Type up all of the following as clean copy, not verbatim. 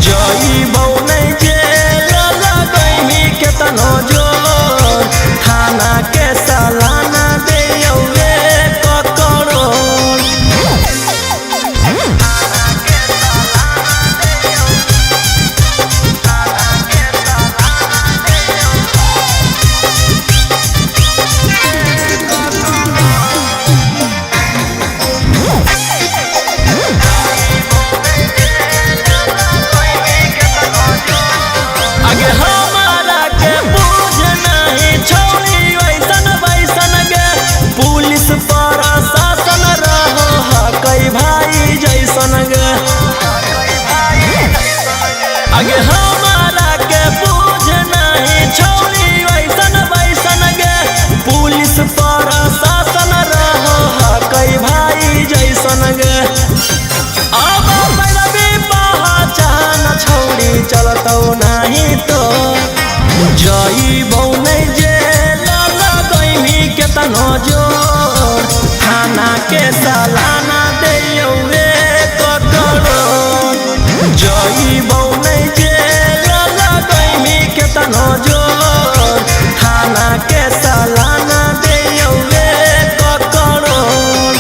जई बौने जेल लगैमी केतनो जोर थाना के सालाना देयौरे ककरोड़। आगे हमारा के बुझ नहीं छोड़ी वैसन वैसन गे पुलिस प्रशासन रहो हकई भाई जैसन गे। आगे हमारा के बुझ नहीं छोड़ी वैसन वैसन गे पुलिस प्रशासन रहो हकई भाई जैसन गे। अब पैरवी पहचान छोड़ी चलतौ नहीं तो जई बौने जेल लगैमी केतनो जोर थाना के सालाना देयौरे ककरोड़। जई बौने जेल लगैमी केतनो जोर थाना के सालाना देयौरे ककरोड़।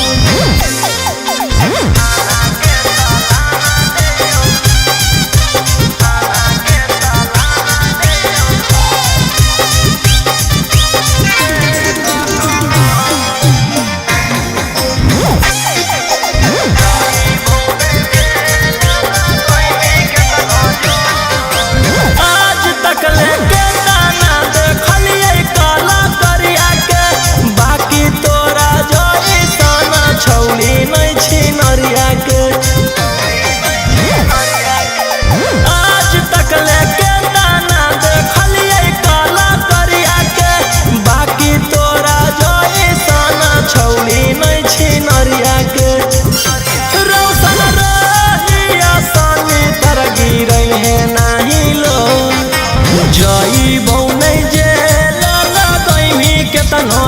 आज तक लेके ताना देखलिए काला करिया के बाकी तोरा जोई साना छौली नहीं छिनरिया के। आज तक लेके ताना देखलिए काला करिया के बाकी तोरा जोई साना छौली नहीं छिनरिया के। रौशन रहिया सानी तर गिरै है नाही लो जई बौने जेल लगैमी केतनो